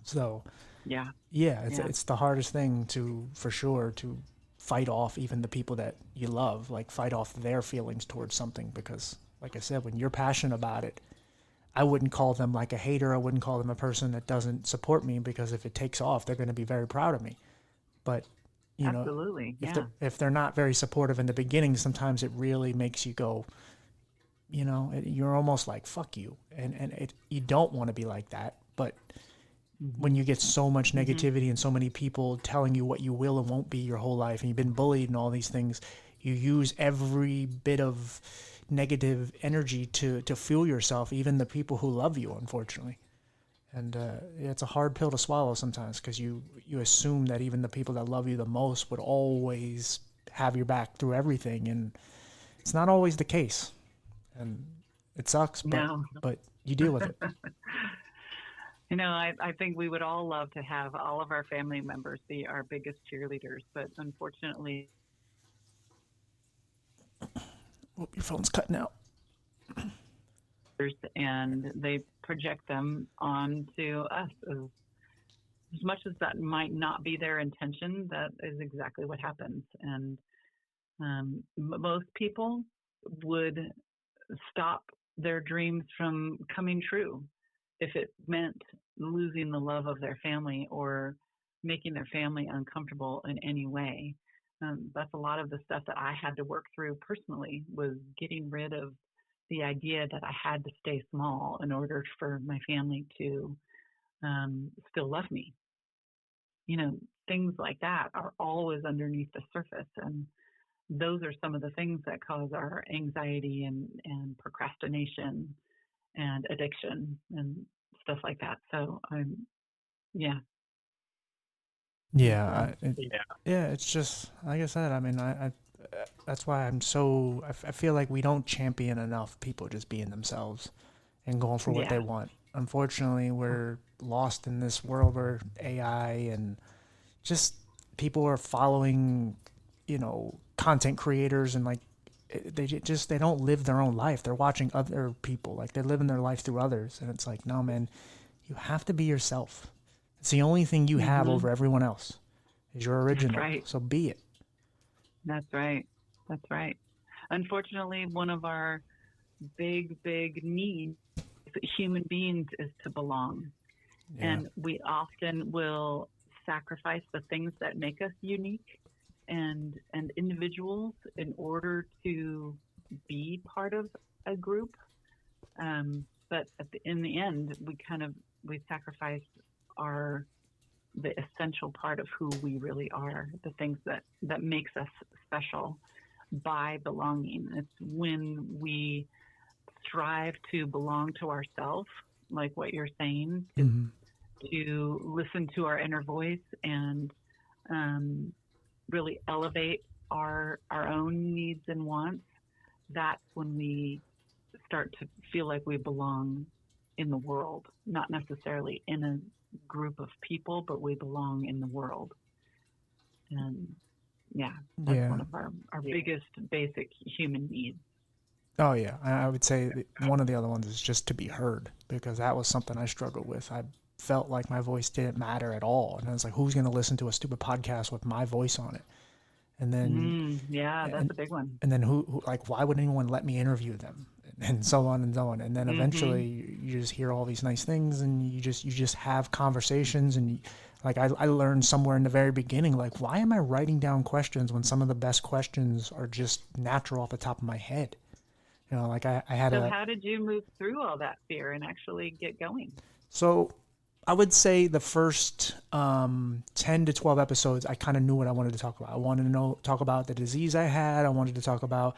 So, it's the hardest thing for sure, to fight off even the people that you love, like fight off their feelings towards something. Because, like I said, when you're passionate about it, I wouldn't call them like a hater. I wouldn't call them a person that doesn't support me, because if it takes off, they're going to be very proud of me. But, Absolutely. if they're not very supportive in the beginning, sometimes it really makes you go, you're almost like, fuck you. And you don't want to be like that. But when you get so much negativity and so many people telling you what you will and won't be your whole life, and you've been bullied and all these things, you use every bit of negative energy to fuel yourself, even the people who love you, unfortunately. And it's a hard pill to swallow sometimes, because you assume that even the people that love you the most would always have your back through everything, and it's not always the case. And it sucks, but you deal with it. I think we would all love to have all of our family members be our biggest cheerleaders, but unfortunately, Oh, your phone's cutting out. and they project them onto us. As much as that might not be their intention, that is exactly what happens. And most people would stop their dreams from coming true if it meant losing the love of their family or making their family uncomfortable in any way. That's a lot of the stuff that I had to work through personally, was getting rid of the idea that I had to stay small in order for my family to still love me. Things like that are always underneath the surface. And those are some of the things that cause our anxiety and procrastination and addiction and stuff like that. So yeah. It's just like I said. I mean, I that's why I feel like we don't champion enough people just being themselves and going for what they want. Unfortunately, we're lost in this world where AI and just people are following, content creators, and like they don't live their own life. They're watching other people, like they're living their life through others, and it's like, no, man, you have to be yourself. It's the only thing you have over everyone else is your original. That's right. So be it. That's right. Unfortunately, one of our big needs as human beings is to belong. And we often will sacrifice the things that make us unique and individuals in order to be part of a group. But in the end, we sacrifice the essential part of who we really are, the things that makes us special by belonging. It's when we strive to belong to ourselves, like what you're saying, to listen to our inner voice and really elevate our own needs and wants, that's when we start to feel like we belong in the world, not necessarily in a group of people, but we belong in the world. And that's one of our biggest basic human needs. Oh yeah, I would say one of the other ones is just to be heard, because that was something I struggled with. I felt like my voice didn't matter at all, and I was like, who's going to listen to a stupid podcast with my voice on it? And then that's a big one. And then who like, why would anyone let me interview them? And so on and so on. And then eventually you just hear all these nice things, and you just have conversations. And like I learned somewhere in the very beginning, like, why am I writing down questions when some of the best questions are just natural off the top of my head? You know, like I had So how did you move through all that fear and actually get going? So I would say the first 10 to 12 episodes, I kind of knew what I wanted to talk about. I wanted to talk about the disease I had. I wanted to talk about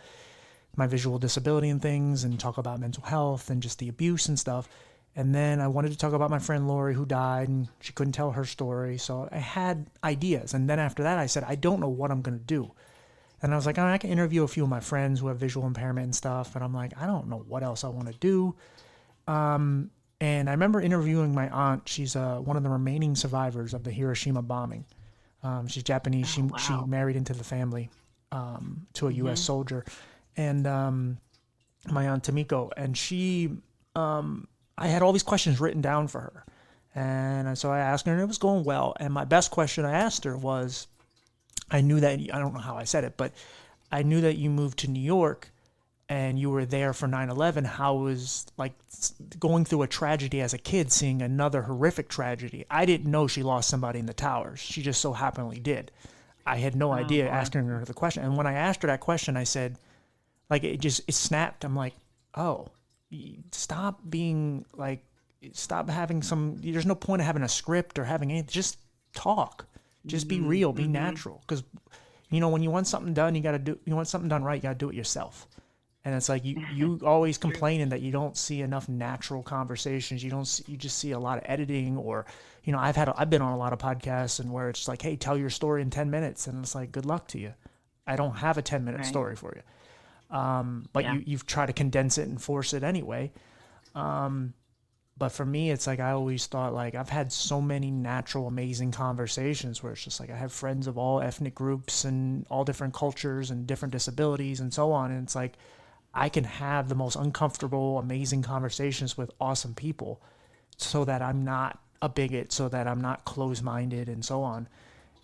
my visual disability and things, and talk about mental health and just the abuse and stuff. And then I wanted to talk about my friend Lori, who died, and she couldn't tell her story. So I had ideas. And then after that, I said, I don't know what I'm going to do. And I was like, I can interview a few of my friends who have visual impairment and stuff. And I'm like, I don't know what else I want to do. And I remember interviewing my aunt. She's one of the remaining survivors of the Hiroshima bombing. She's Japanese. She married into the family to a U.S. soldier. And my aunt Tamiko. And she, I had all these questions written down for her. And so I asked her, and it was going well. And my best question I asked her was, I knew that, I don't know how I said it, but I knew that you moved to New York and you were there for 9/11. How was like going through a tragedy as a kid, seeing another horrific tragedy? I didn't know she lost somebody in the towers. She just so happenly did. I had no idea asking her the question. And when I asked her that question, I said, like, it snapped. I'm like, oh, stop being like, stop having there's no point of having a script or having anything. Just talk. Just be real, be natural. Because, you know, when you want something done, you want something done right, you got to do it yourself. And it's like you always complaining that you don't see enough natural conversations. You just see a lot of editing, or, you know, I've been on a lot of podcasts and where it's like, hey, tell your story in 10 minutes. And it's like, good luck to you. I don't have a 10-minute story for you. But you've tried to condense it and force it anyway. But for me, it's like I always thought, like, I've had so many natural, amazing conversations where it's just like I have friends of all ethnic groups and all different cultures and different disabilities and so on. And it's like I can have the most uncomfortable, amazing conversations with awesome people so that I'm not a bigot, so that I'm not closed-minded and so on.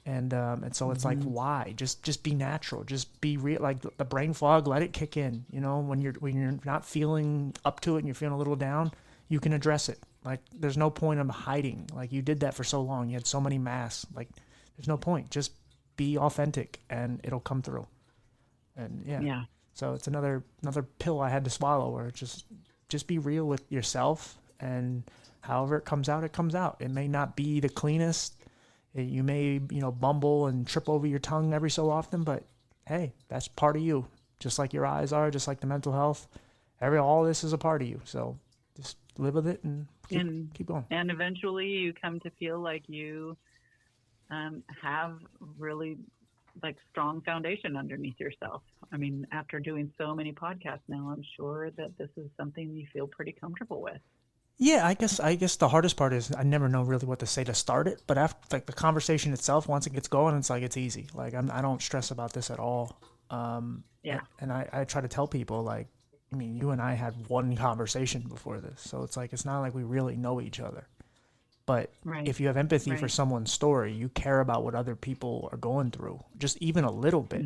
And so it's like, why? Just be natural. Just be real. Like the brain fog, let it kick in. You know, when you're not feeling up to it and you're feeling a little down, you can address it. Like, there's no point of hiding. Like, you did that for so long. You had so many masks. Like, there's no point. Just be authentic, and it'll come through. And so it's another pill I had to swallow, where just be real with yourself, and however it comes out, it comes out. It may not be the cleanest. You may, bumble and trip over your tongue every so often, but hey, that's part of you. Just like your eyes are, just like the mental health. All this is a part of you. So just live with it and keep going. And eventually you come to feel like you have really like strong foundation underneath yourself. I mean, after doing so many podcasts now, I'm sure that this is something you feel pretty comfortable with. Yeah, I guess the hardest part is I never know really what to say to start it. But after, like, the conversation itself, once it gets going, it's like it's easy. Like I don't stress about this at all. And I try to tell people, like, I mean, you and I had one conversation before this, so it's like it's not like we really know each other. But if you have empathy for someone's story, you care about what other people are going through, just even a little bit.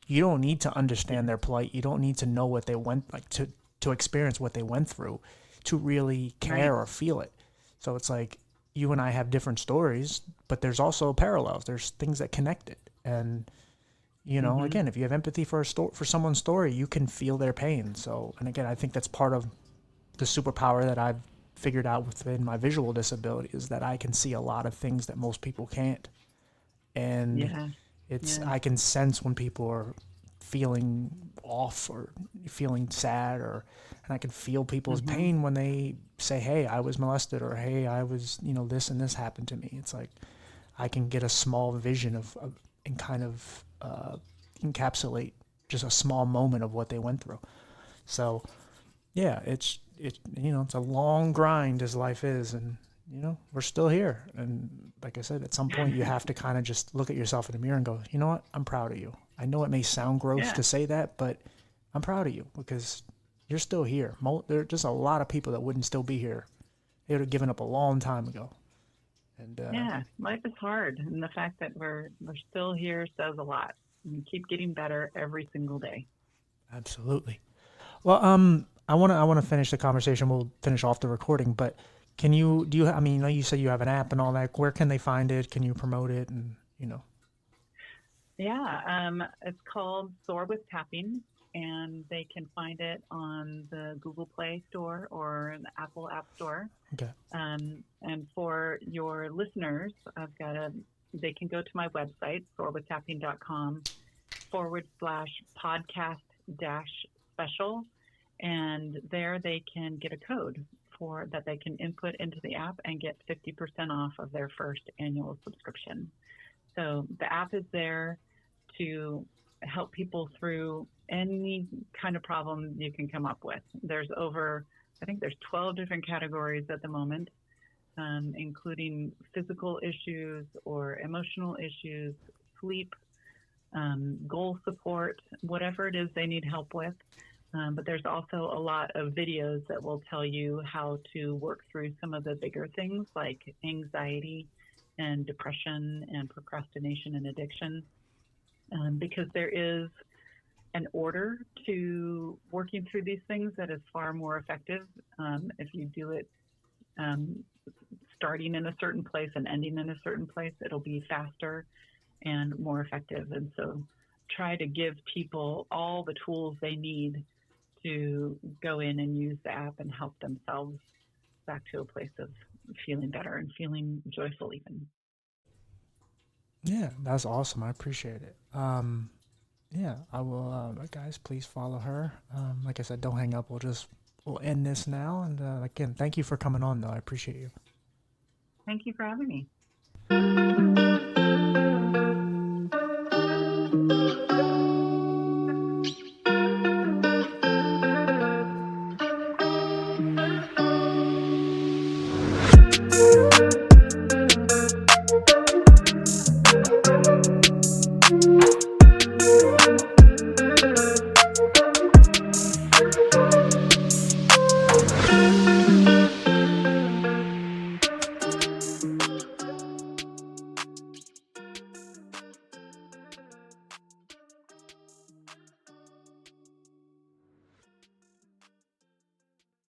You don't need to understand their plight. You don't need to know what they went, like, to experience what they went through to really care or feel it. So it's like you and I have different stories, but there's also parallels. There's things that connect it. And, again, if you have empathy for someone's story, you can feel their pain. So, and again, I think that's part of the superpower that I've figured out within my visual disability, is that I can see a lot of things that most people can't. And I can sense when people are feeling off or feeling sad, and I can feel people's Mm-hmm. pain when they say, hey, I was molested, or hey, I was, this and this happened to me. It's like I can get a small vision of and kind of encapsulate just a small moment of what they went through. So yeah, it's a long grind as life is, and we're still here. And like I said, at some point you have to kind of just look at yourself in the mirror and go, you know what, I'm proud of you. I know it may sound gross Yeah. to say that, but I'm proud of you because you're still here. There are just a lot of people that wouldn't still be here. They would have given up a long time ago. And Yeah, life is hard, and the fact that we're still here says a lot. We keep getting better every single day. absolutely. Well, I wanna finish the conversation. We'll finish off the recording, but do you? I mean, like you said, you have an app and all that. Where can they find it? Can you promote it? And Yeah, it's called Soar with Tapping, and they can find it on the Google Play Store or the Apple App Store. okay, And for your listeners, they can go to my website, soarwithtapping.com/podcast dash special. And there they can get a code that they can input into the app and get 50% off of their first annual subscription. So the app is there to help people through any kind of problem you can come up with. I think there's 12 different categories at the moment, including physical issues or emotional issues, sleep, goal support, whatever it is they need help with. But there's also a lot of videos that will tell you how to work through some of the bigger things like anxiety and depression and procrastination and addiction, because there is an order to working through these things that is far more effective if you do it starting in a certain place and ending in a certain place. It'll be faster and more effective. And so try to give people all the tools they need to go in and use the app and help themselves back to a place of feeling better and feeling joyful even. yeah, that's awesome. I appreciate it. Yeah, I will. Guys, please follow her. Like I said, don't hang up. We'll end this now. And again, thank you for coming on, though. I appreciate you. Thank you for having me.